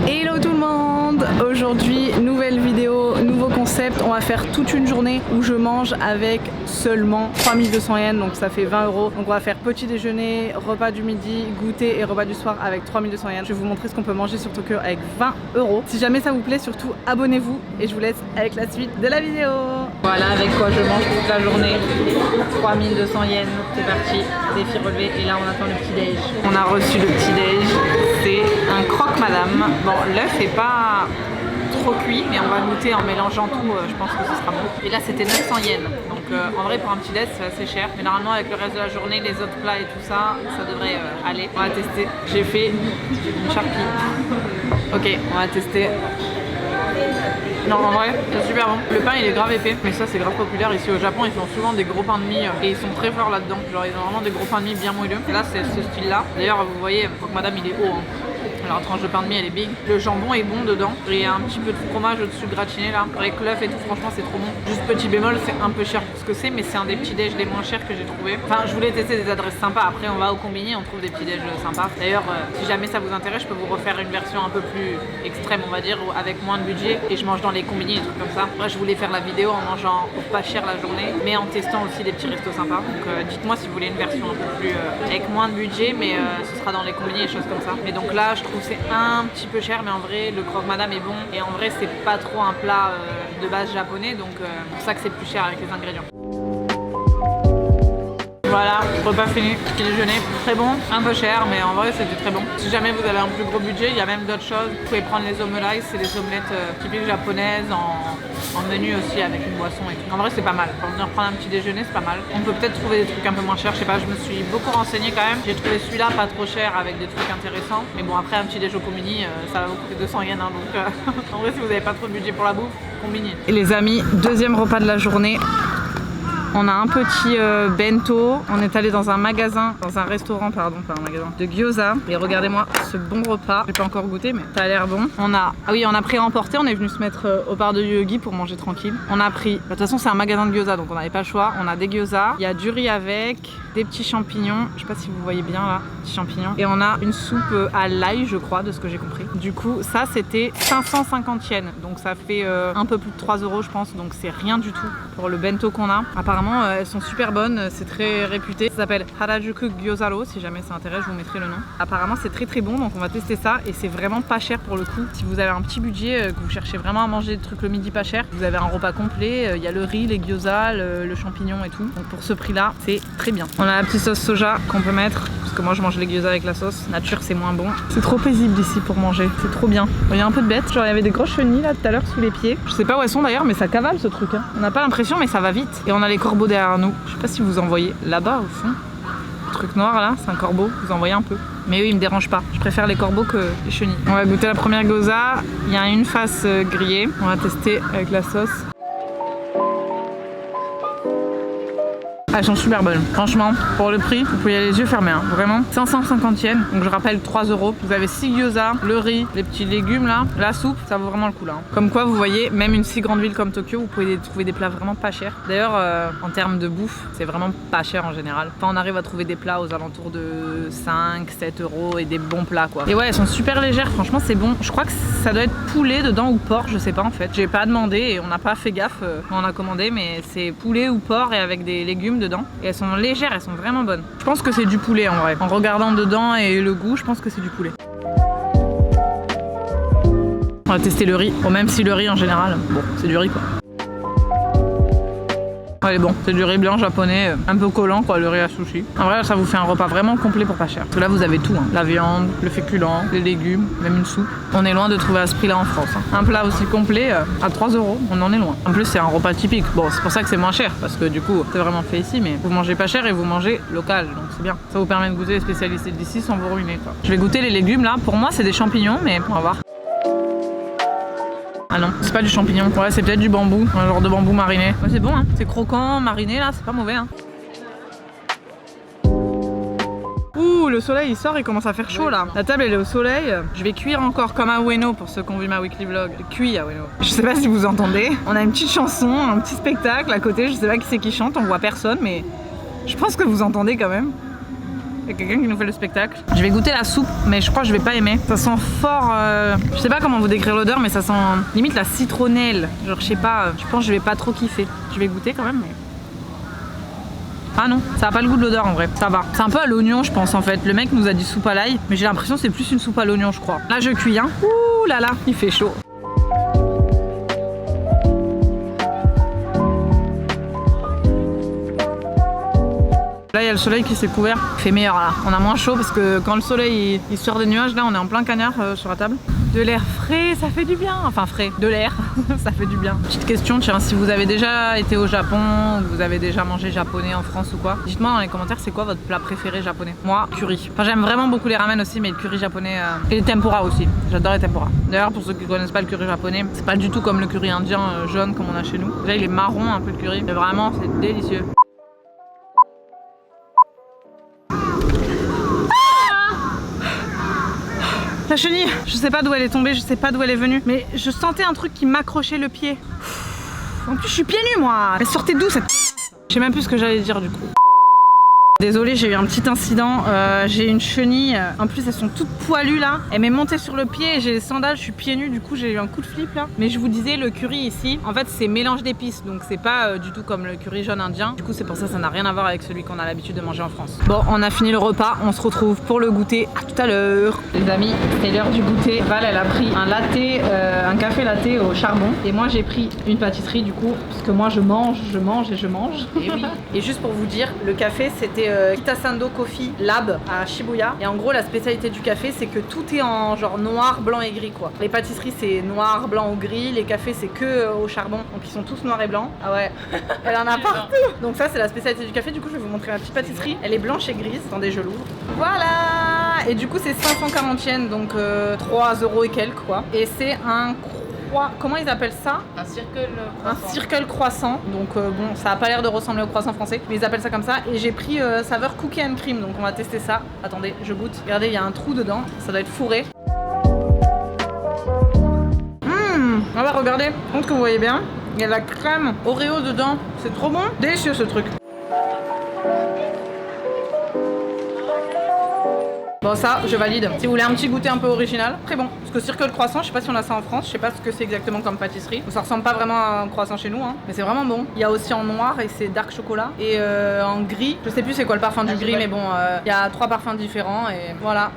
Hello tout le monde. Aujourd'hui, nouvelle vidéo, nouveau concept. On va faire toute une journée où je mange avec seulement 3200 yens, donc ça fait 20 €. Donc on va faire petit déjeuner, repas du midi, goûter et repas du soir avec 3200 yens. Je vais vous montrer ce qu'on peut manger sur Tokyo avec 20 €. Si jamais ça vous plaît, surtout abonnez-vous et je vous laisse avec la suite de la vidéo. Voilà avec quoi je mange toute la journée. 3200 yens, c'est parti, défi relevé et là on attend le petit déj. On a reçu le petit déj, c'est un croque madame. Bon, l'œuf est pas trop cuit, mais on va goûter en mélangeant tout, je pense que ce sera bon. Et là c'était 900 yens, donc en vrai pour un petit déj c'est assez cher, mais normalement avec le reste de la journée, les autres plats et tout ça, ça devrait aller. On va tester. J'ai fait une charpie. Ok, on va tester. Non, en vrai, c'est super bon. Le pain il est grave épais, mais ça c'est grave populaire ici au Japon. Ils font souvent des gros pains de mie et ils sont très forts là-dedans. Genre ils ont vraiment des gros pains de mie bien moelleux. Et là c'est ce style là. D'ailleurs vous voyez, faut que madame il est haut. Alors la tranche de pain de mie elle est big. Le jambon est bon dedans. Et il y a un petit peu de fromage au-dessus gratiné là. Avec l'œuf et tout, franchement c'est trop bon. Juste petit bémol, c'est un peu cher pour ce que c'est, mais c'est un des petits déj les moins chers que j'ai trouvé. Enfin je voulais tester des adresses sympas. Après on va au combini, on trouve des petits déj sympas. D'ailleurs si jamais ça vous intéresse, je peux vous refaire une version un peu plus extrême on va dire, avec moins de budget. Et je mange dans les combini, des trucs comme ça. Moi je voulais faire la vidéo en mangeant pour pas cher la journée, mais en testant aussi des petits restos sympas. Donc dites-moi si vous voulez une version un peu plus avec moins de budget, mais ce sera dans les combini et choses comme ça. Mais donc là je trouve c'est un petit peu cher, mais en vrai le croque madame est bon et en vrai c'est pas trop un plat de base japonais, donc c'est pour ça que c'est plus cher avec les ingrédients. Voilà, repas fini, petit déjeuner, très bon, un peu cher, mais en vrai c'était très bon. Si jamais vous avez un plus gros budget, il y a même d'autres choses. Vous pouvez prendre les omelettes, c'est les omelettes typiques japonaises en menu aussi avec une boisson et tout. En vrai c'est pas mal, pour venir prendre un petit déjeuner c'est pas mal. On peut peut-être trouver des trucs un peu moins chers, je sais pas, je me suis beaucoup renseignée quand même. J'ai trouvé celui-là pas trop cher avec des trucs intéressants. Mais bon après un petit déj au combini, ça va vous coûter 200 yens, hein, donc en vrai si vous avez pas trop de budget pour la bouffe, combini. Et les amis, deuxième repas de la journée. On a un petit bento, on est allé dans un magasin, dans un restaurant, pardon, pas un magasin, de gyoza. Et regardez-moi ce bon repas, j'ai pas encore goûté mais ça a l'air bon. On a pris à emporter, on est venu se mettre au bar de Yogi pour manger tranquille. On a pris, de toute façon c'est un magasin de gyoza donc on n'avait pas le choix. On a des gyoza, il y a du riz avec, des petits champignons, je sais pas si vous voyez bien là, petits champignons. Et on a une soupe à l'ail je crois, de ce que j'ai compris. Du coup ça c'était 550 yens, donc ça fait un peu plus de 3 € je pense, donc c'est rien du tout pour le bento qu'on a. Apparemment elles sont super bonnes, c'est très réputé. Ça s'appelle Harajuku Gyozaro, si jamais ça intéresse je vous mettrai le nom. Apparemment c'est très très bon, donc on va tester ça et c'est vraiment pas cher pour le coup. Si vous avez un petit budget, que vous cherchez vraiment à manger des trucs le midi pas cher, vous avez un repas complet, il y a le riz, les gyoza, le champignon et tout. Donc pour ce prix là c'est très bien. On a la petite sauce soja qu'on peut mettre, parce que moi je mange les gyoza avec la sauce nature, c'est moins bon. C'est trop paisible ici pour manger, c'est trop bien. Il y a un peu de bêtes, genre il y avait des grosses chenilles là tout à l'heure sous les pieds. Je sais pas où elles sont d'ailleurs, mais ça cavale ce truc hein. On n'a pas l'impression mais ça va vite. Et on a les corbeaux derrière nous, je sais pas si vous en voyez là-bas au fond. Le truc noir là, c'est un corbeau, vous en voyez un peu. Mais eux ils me dérangent pas, je préfère les corbeaux que les chenilles. On va goûter la première gyoza, il y a une face grillée, on va tester avec la sauce. Elles sont super bonnes. Franchement, pour le prix, vous pouvez y aller les yeux fermés, hein. Vraiment. 550 yens, donc je rappelle 3 €. Vous avez 6 gyoza, le riz, les petits légumes là, la soupe, ça vaut vraiment le coup là. Hein. Comme quoi, vous voyez, même une si grande ville comme Tokyo, vous pouvez trouver des plats vraiment pas chers. D'ailleurs, en termes de bouffe, c'est vraiment pas cher en général. Enfin, on arrive à trouver des plats aux alentours de 5, 7 € et des bons plats quoi. Et ouais, elles sont super légères, franchement, c'est bon. Je crois que ça doit être poulet dedans ou porc, je sais pas en fait. J'ai pas demandé et on n'a pas fait gaffe quand on a commandé, mais c'est poulet ou porc et avec des légumes dedans. Et elles sont légères, elles sont vraiment bonnes. Je pense que c'est du poulet en vrai. En regardant dedans et le goût, je pense que c'est du poulet. On va tester le riz. Bon, même si le riz en général, bon, c'est du riz quoi. Allez bon, c'est du riz blanc japonais, un peu collant quoi, le riz à sushi. En vrai ça vous fait un repas vraiment complet pour pas cher. Parce que là vous avez tout, hein. La viande, le féculent, les légumes, même une soupe. On est loin de trouver à ce prix là en France. Hein. Un plat aussi complet à 3 €, on en est loin. En plus c'est un repas typique. Bon c'est pour ça que c'est moins cher, parce que du coup c'est vraiment fait ici, mais vous mangez pas cher et vous mangez local, donc c'est bien. Ça vous permet de goûter les spécialités d'ici sans vous ruiner quoi. Je vais goûter les légumes là, pour moi c'est des champignons, mais on va voir. Ah non, c'est pas du champignon. Ouais, c'est peut-être du bambou, un genre de bambou mariné. Ouais, c'est bon, hein. C'est croquant, mariné là, c'est pas mauvais. Hein. Ouh, le soleil il sort, il commence à faire chaud là. La table elle est au soleil. Je vais cuire encore comme à Ueno pour ceux qui ont vu ma weekly vlog. Cuit à Ueno. Je sais pas si vous entendez. On a une petite chanson, un petit spectacle à côté. Je sais pas qui c'est qui chante, on voit personne, mais je pense que vous entendez quand même. Il y a quelqu'un qui nous fait le spectacle. Je vais goûter la soupe, mais je crois que je vais pas aimer. Ça sent fort. Je sais pas comment vous décrire l'odeur, mais ça sent limite la citronnelle. Genre, je sais pas, je pense que je vais pas trop kiffer. Je vais goûter quand même, mais. Ah non, ça a pas le goût de l'odeur en vrai, ça va. C'est un peu à l'oignon je pense en fait. Le mec nous a dit soupe à l'ail, mais j'ai l'impression que c'est plus une soupe à l'oignon je crois. Là je cuis hein. Ouh là là, il fait chaud. Là il y a le soleil qui s'est couvert, il fait meilleur là. On a moins chaud parce que quand le soleil il sort des nuages, là on est en plein cagnard sur la table. De l'air frais, ça fait du bien. Enfin frais, de l'air, ça fait du bien. Petite question, tiens, si vous avez déjà été au Japon, ou vous avez déjà mangé japonais en France ou quoi, dites-moi dans les commentaires c'est quoi votre plat préféré japonais. Moi, curry. Enfin j'aime vraiment beaucoup les ramen aussi, mais le curry japonais et les tempura aussi. J'adore les tempura. D'ailleurs pour ceux qui connaissent pas le curry japonais, c'est pas du tout comme le curry indien jaune comme on a chez nous. Déjà il est marron un peu le curry, mais vraiment c'est délicieux. La chenille, je sais pas d'où elle est tombée, je sais pas d'où elle est venue, mais je sentais un truc qui m'accrochait le pied. En plus je suis pieds nus moi. Elle sortait d'où cette... Je sais même plus ce que j'allais dire du coup. Désolée, j'ai eu un petit incident, j'ai une chenille, en plus elles sont toutes poilues là, elle m'est montée sur le pied et j'ai les sandales, je suis pieds nus, du coup j'ai eu un coup de flip là. Mais je vous disais, le curry ici, en fait c'est mélange d'épices, donc c'est pas du tout comme le curry jaune indien. Du coup c'est pour ça n'a rien à voir avec celui qu'on a l'habitude de manger en France. Bon, on a fini le repas, on se retrouve pour le goûter à tout à l'heure. Les amis, c'est l'heure du goûter. Val elle a pris un latte, un café latte au charbon, et moi j'ai pris une pâtisserie du coup, parce que moi je mange et je mange. Et oui. Et juste pour vous dire, le café c'était Kitasando Coffee Lab à Shibuya. Et en gros, la spécialité du café, c'est que tout est en genre noir, blanc et gris quoi. Les pâtisseries, c'est noir, blanc ou gris. Les cafés, c'est que au charbon. Donc ils sont tous noirs et blancs. Ah ouais, elle en a partout. Donc ça, c'est la spécialité du café. Du coup, je vais vous montrer ma petite pâtisserie. Elle est blanche et grise. Attendez, je l'ouvre. Voilà. Et du coup, c'est 540 yens, donc 3 € et quelques quoi. Et c'est un comment ils appellent ça? Un circle croissant. Un circle croissant. Donc bon, ça a pas l'air de ressembler au croissant français, mais ils appellent ça comme ça. Et j'ai pris saveur cookie and cream, donc on va tester ça. Attendez, je goûte. Regardez, il y a un trou dedans, ça doit être fourré. Ah bah regardez, compte que vous voyez bien, il y a de la crème Oreo dedans. C'est trop bon, délicieux ce truc. Bon ça, je valide. Si vous voulez un petit goûter un peu original, très bon. Parce que circle croissant, je sais pas si on a ça en France, je sais pas ce que c'est exactement comme pâtisserie. Ça ressemble pas vraiment à un croissant chez nous, hein. Mais c'est vraiment bon. Il y a aussi en noir et c'est dark chocolat. Et en gris, je sais plus c'est quoi le parfum du gris, mais bon, il y a 3 parfums différents et voilà.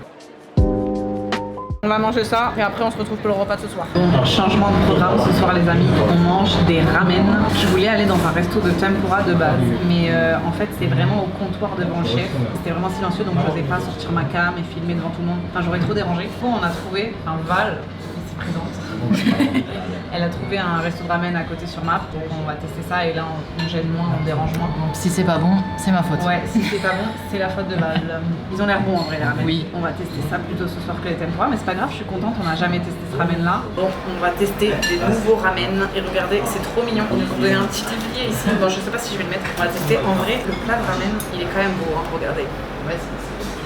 On va manger ça et après on se retrouve pour le repas de ce soir. Bon, changement de programme ce soir les amis, on mange des ramen. Je voulais aller dans un resto de tempura de base, mais en fait c'est vraiment au comptoir devant le chef. C'était vraiment silencieux donc je n'osais pas sortir ma cam et filmer devant tout le monde. Enfin j'aurais trop dérangé. Bon, on a trouvé un Val ici présente. Elle a trouvé un resto de ramen à côté sur Map, donc on va tester ça et là on gêne moins, on dérange moins. Donc si c'est pas bon, c'est ma faute. Ouais, si c'est pas bon, c'est la faute de Val. Ils ont l'air bons en vrai les ramen. Oui. On va tester ça plutôt ce soir que les tempura, mais c'est pas grave, je suis contente, on n'a jamais testé ce ramen là. Bon, on va tester des nouveaux ramen et regardez, c'est trop mignon. Ils nous ont donné un petit tablier ici. Bon, je sais pas si je vais le mettre. On va tester. En vrai, le plat de ramen, il est quand même beau, hein, regardez. Ouais,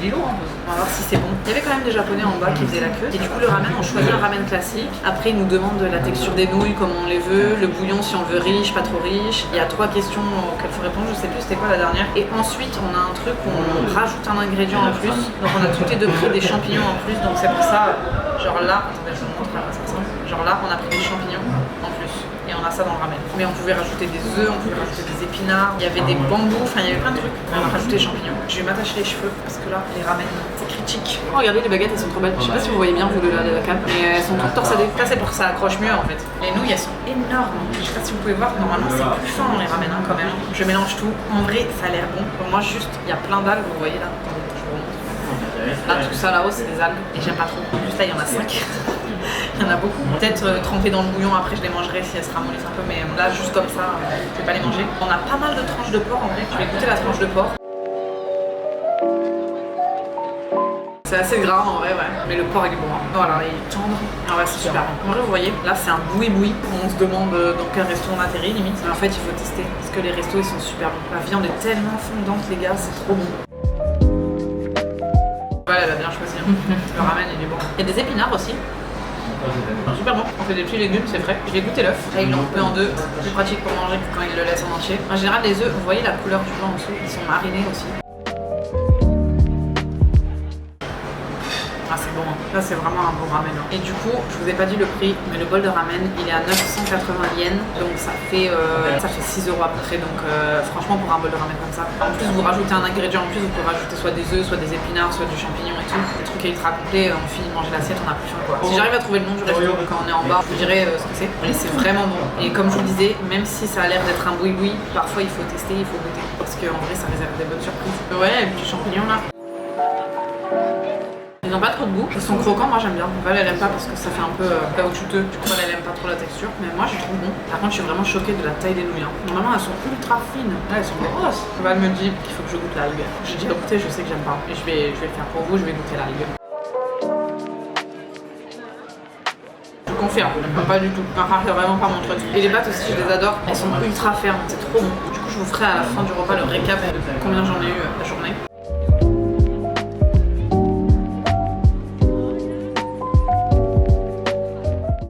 il est lourd un peu. On va voir si c'est bon. Il y avait quand même des japonais en bas qui faisaient la queue. Et du coup, le ramen, on choisit un ramen classique. Après, ils nous demandent la texture des nouilles, comment on les veut, le bouillon si on veut riche, pas trop riche. Il y a 3 questions auxquelles il faut répondre, je sais plus c'était quoi la dernière. Et ensuite, on a un truc où on rajoute un ingrédient en plus. Donc, on a toutes les 2 pris des champignons en plus. Donc, c'est pour ça, genre là, attendez, je vous montre là, ça ressemble. Genre là, on a pris des champignons en plus. Et on a ça dans le ramen. Mais on pouvait rajouter des œufs, on pouvait rajouter des épinards, il y avait des bambous, enfin il y avait plein de trucs. Mais on a rajouté des champignons. Je vais m'attacher les cheveux parce que là, les ramen, c'est critique. Oh, regardez les baguettes, elles sont trop belles. Je sais pas si vous voyez bien, vous de la cam, mais elles sont toutes torsadées. Ça, c'est pour que ça accroche mieux en fait. Les nouilles, elles sont énormes. Je sais pas si vous pouvez voir, normalement c'est plus fin dans les ramen hein, quand même. Je mélange tout. En vrai, ça a l'air bon. Pour moi, juste, il y a plein d'algues, vous voyez là. Attendez, je vous remontre. Là, tout ça là-haut, c'est des algues. Et j'aime pas trop. Juste là, il y en a 5. Il y en a beaucoup. Peut-être tremper dans le bouillon, après je les mangerai si elles se ramollissent un peu, mais là juste comme ça, je vais pas les manger. On a pas mal de tranches de porc en vrai. Je vais goûter la tranche de porc. C'est assez gras en vrai, ouais. Mais le porc il est bon. Hein. Voilà, il est tendre. Ah ouais, c'est super bon. En vrai, vous voyez, là c'est un boui-boui. On se demande dans quel resto on atterrit limite. Mais en fait, il faut tester parce que les restos ils sont super bons. La viande est tellement fondante, les gars, c'est trop bon. Ouais, elle a bien choisi. Hein. Le ramen il est bon. Il y a des épinards aussi. Super bon, on fait des petits légumes, c'est frais. Je vais goûter l'œuf. Là, ils l'ont coupé en 2. C'est plus pratique pour manger que quand ils le laissent en entier. En général, les œufs, vous voyez la couleur du blanc en dessous, ils sont marinés aussi. Là c'est vraiment un bon ramen. Et du coup, je vous ai pas dit le prix, mais le bol de ramen il est à 980 yens, donc ça fait 6 euros à peu près. Donc franchement pour un bol de ramen comme ça. En plus vous rajoutez un ingrédient en plus, vous pouvez rajouter soit des œufs, soit des épinards, soit du champignon et tout. Le truc est ultra complet, on finit de manger l'assiette, on a plus faim quoi. Si j'arrive à trouver le nom du resto quand on est en bas, je vous dirai ce que c'est. Mais c'est vraiment bon. Et comme je vous disais, même si ça a l'air d'être un boui-boui, parfois il faut tester, il faut goûter. Parce qu'en vrai ça réserve des bonnes surprises. Ouais, et puis champignons là. Ils n'ont pas trop de goût, ils sont croquants, moi j'aime bien. Val elle aime pas parce que ça fait un peu caoutchouteux, du coup elle aime pas trop la texture, mais moi je trouve bon. Par contre je suis vraiment choquée de la taille des nouilles. Normalement elles sont ultra fines, là elles sont grosses. Val me dit qu'il faut que je goûte l'algue. J'ai déjà goûté, je sais que j'aime pas. Et je vais le faire pour vous, je vais goûter l'algue. Je confirme, pas du tout. Enfin, c'est vraiment pas mon truc. Et les pâtes aussi, je les adore. Elles sont ultra fermes, c'est trop bon. Du coup, je vous ferai à la fin du repas le récap de combien j'en ai eu la journée.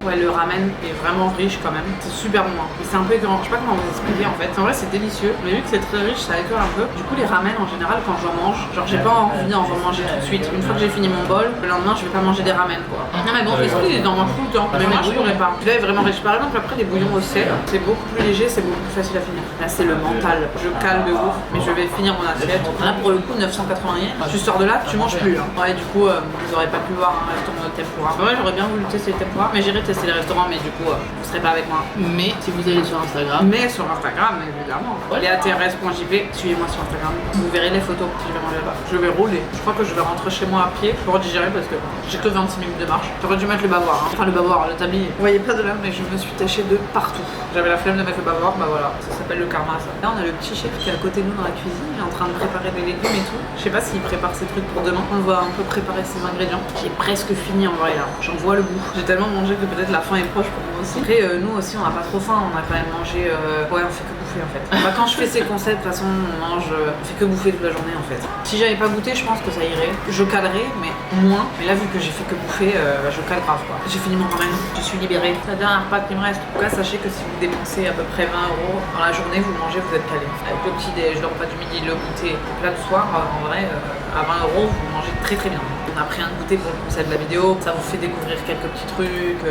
Ouais, le ramen est vraiment riche quand même. C'est super bon. Mais c'est un peu écœurant. Je sais pas comment vous expliquer en fait. En vrai, c'est délicieux. Mais vu que c'est très riche, ça écœure un peu. Du coup, les ramen en général, quand j'en mange, genre j'ai pas envie d'en remanger tout de suite. Une fois que j'ai fini mon bol, le lendemain, je vais pas manger des ramen quoi. Non, mais bon, ils en mangent tout le temps. Mais moi, je pourrais pas. Celui-là est vraiment riche. Par exemple, après, les bouillons au sel, c'est beaucoup plus léger, c'est beaucoup plus facile à finir. Là, c'est le mental. Je cale de ouf. Mais je vais finir mon assiette. Là, pour le coup, 980 yens. Tu sors de là, tu manges plus. Hein. Ouais, du coup, vous aurez pas pu voir un restaurant de tempura. Ouais, j'aurais bien voulu tester le tempura, mais j'irai tester les restaurants, mais du coup, vous serez pas avec moi. Mais si vous allez sur Instagram. Mais sur Instagram, évidemment. léatrs.jp, suivez-moi sur Instagram. Vous verrez les photos si je vais manger là-bas. Je vais rouler. Je crois que je vais rentrer chez moi à pied pour digérer parce que j'ai que 26 minutes de marche. J'aurais dû mettre le bavoir. Hein. Enfin, le bavoir, le tablier. Vous voyez pas de là, mais je me suis tachée de partout. J'avais la flemme de mettre le bavoir, bah voilà. Ça s'appelle le karma, ça. Là, on a le petit chef qui est à côté de nous dans la cuisine. Il est en train de préparer des légumes et tout. Je sais pas s'il prépare ses trucs pour demain. On va un peu préparer ses ingrédients. Qui est presque fini en vrai là. J'en vois le bout. J'ai tellement mangé que peut-être la fin est proche pour moi aussi. Après, nous aussi, on n'a pas trop faim. On a quand même mangé. Ouais, on fait que bouffer en fait. Bah, quand je fais ces concepts, de toute façon, on mange. On fait que bouffer toute la journée en fait. Si j'avais pas goûté, je pense que ça irait. Je calerais, mais moins. Mais là, vu que j'ai fait que bouffer, je cale grave quoi. J'ai fini mon ramen. Je suis libérée. C'est la dernière pâte qui me reste. En tout cas, sachez que si vous dépensez à peu près 20 € dans la journée, vous mangez, vous êtes calé. Avec le petit déj, le repas du midi, le goûter, le plat du soir, en vrai, à 20 €, vous mangez très très bien. On a pris un goûter pour le concept de la vidéo. Ça vous fait découvrir quelques petits trucs,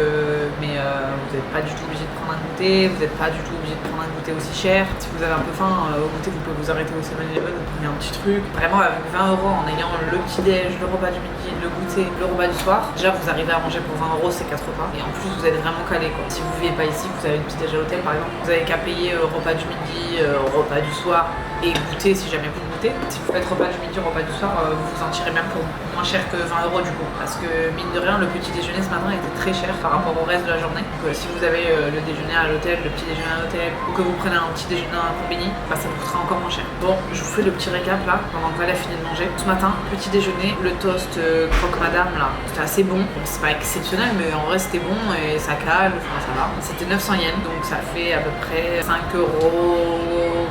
mais vous n'êtes pas du tout obligé de prendre un goûter. Vous n'êtes pas du tout obligé de prendre un goûter aussi cher. Si vous avez un peu faim, au goûter, vous pouvez vous arrêter au 7-Eleven, vous prenez un petit truc. Vraiment, avec 20 € en ayant le petit déj, le repas du midi, le goûter, le repas du soir, déjà vous arrivez à manger pour 20 € ces 4 repas. Et en plus, vous êtes vraiment calé quoi. Si vous vivez pas ici, vous avez le petit déj à l'hôtel par exemple, vous avez qu'à payer repas du midi, repas du soir et goûter si jamais vous goûtez. Si vous faites repas du midi, repas du soir, vous vous en tirez même pour moins cher que 20 € du coup. Parce que mine de rien, le petit déjeuner ce matin était très cher par rapport au reste de la journée. Donc si vous avez le déjeuner à l'hôtel, le petit déjeuner à l'hôtel, ou que vous prenez un petit déjeuner à un combini, bah ça vous coûtera encore moins cher. Bon, je vous fais le petit récap là, pendant que Val a fini de manger. Ce matin, petit déjeuner, le toast croque madame là, c'était assez bon. Bon, c'est pas exceptionnel, mais en vrai c'était bon et ça cale, enfin ça va. C'était 900 yens, donc ça fait à peu près 5,80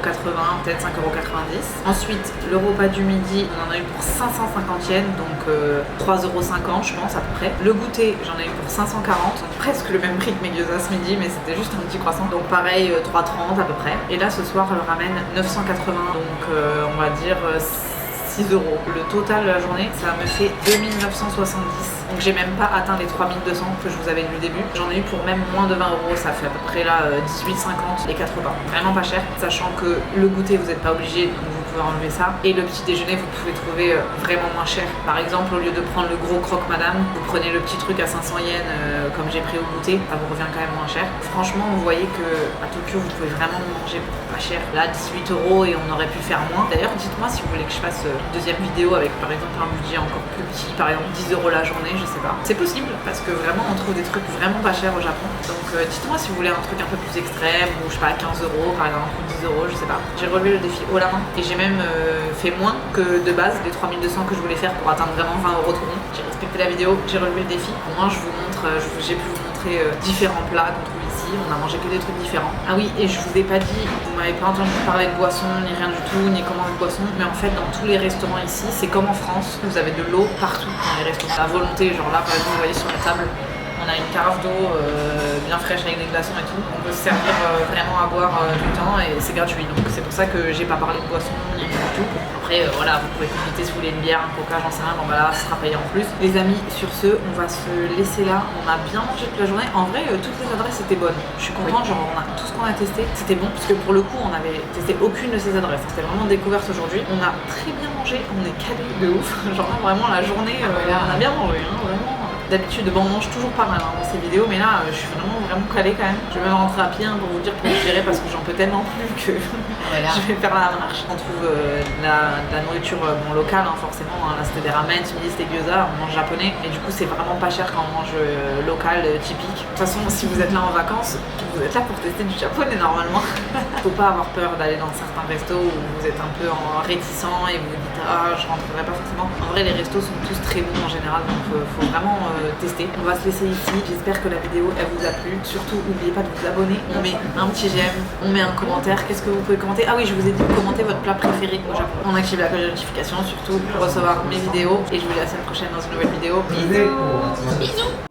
€, peut-être 5,90 €. Ensuite, le repas du midi, on en a eu pour 550 yens, donc 3,50 € je pense à peu près. Le goûter, j'en ai eu pour 540, donc presque le même prix que mes gyoza ce midi, mais c'était juste un petit croissant. Donc pareil, 3,30 à peu près. Et là ce soir, elle ramène 980, donc on va dire 6 €. Le total de la journée, ça me fait 2970. Donc j'ai même pas atteint les 3200 que je vous avais dit au début. J'en ai eu pour même moins de 20 €, ça fait à peu près là 18,50 les 4 repas. Vraiment pas cher, sachant que le goûter vous n'êtes pas obligé, donc vous pouvez enlever ça. Et le petit déjeuner vous pouvez trouver vraiment moins cher. Par exemple, au lieu de prendre le gros croque madame, vous prenez le petit truc à 500 yens comme j'ai pris au goûter, ça vous revient quand même moins cher. Franchement, vous voyez que à Tokyo vous pouvez vraiment manger pour pas cher. Là 18 € et on aurait pu faire moins. D'ailleurs dites-moi si vous voulez que je fasse une deuxième vidéo avec par exemple un budget encore plus petit, par exemple 10 € la journée, je sais pas. C'est possible parce que vraiment on trouve des trucs vraiment pas chers au Japon. Donc dites-moi si vous voulez un truc un peu plus extrême ou je sais pas 15 € par exemple ou 10 €, je sais pas. J'ai relevé le défi haut la main et j'ai même fait moins que de base les 3200 que je voulais faire pour atteindre vraiment 20 € tout rond. J'ai respecté la vidéo, j'ai relevé le défi. Au moins je vous montre, j'ai pu vous montrer différents plats qu'on trouve ici. On a mangé que des trucs différents. Ah oui, et je vous ai pas dit, vous m'avez pas entendu parler de boissons ni rien du tout, ni comment de boissons, mais en fait dans tous les restaurants ici, c'est comme en France, vous avez de l'eau partout dans les restaurants. À volonté, genre là par exemple vous voyez sur la table, on a une carafe d'eau bien fraîche avec des glaçons et tout. On peut se servir vraiment à boire tout le temps et c'est gratuit. Donc c'est pour ça que j'ai pas parlé de boissons ni rien du tout. Après, voilà, vous pouvez communiquer si vous voulez une bière, un coca, j'en sais rien, bon bah là, ça sera payé en plus. Les amis, sur ce, on va se laisser là. On a bien mangé toute la journée. En vrai, toutes les adresses étaient bonnes. Je suis contente, genre, tout ce qu'on a testé, c'était bon, parce que pour le coup, on avait testé aucune de ces adresses. C'était vraiment découverte aujourd'hui. On a très bien mangé, on est calé de ouf. Genre, vraiment, la journée, on a bien mangé, hein, vraiment. D'habitude, bon, on mange toujours pas mal dans ces vidéos, mais là, je suis vraiment calée quand même. Je vais même rentrer à pied pour vous dire pour vous gérer parce que j'en peux tellement plus que je vais faire la marche. On trouve de la nourriture locale, hein, forcément. Hein. Là, c'était des ramen, midi, c'était gyoza, on mange japonais. Et du coup, c'est vraiment pas cher quand on mange local, typique. De toute façon, si vous êtes là en vacances, vous êtes là pour tester du japonais normalement. Faut pas avoir peur d'aller dans certains restos où vous êtes un peu réticent et vous vous dites ah, je rentrerai pas forcément. En vrai, les restos sont tous très bons en général, donc faut vraiment tester. On va se laisser ici. J'espère que la vidéo elle vous a plu. Surtout, n'oubliez pas de vous abonner. On met un petit j'aime, on met un commentaire. Qu'est-ce que vous pouvez commenter? Ah oui, je vous ai dit de commenter votre plat préféré au Japon. On active la cloche de notification surtout pour recevoir mes vidéos. Et je vous dis à la semaine prochaine dans une nouvelle vidéo. Bisous. Bisous.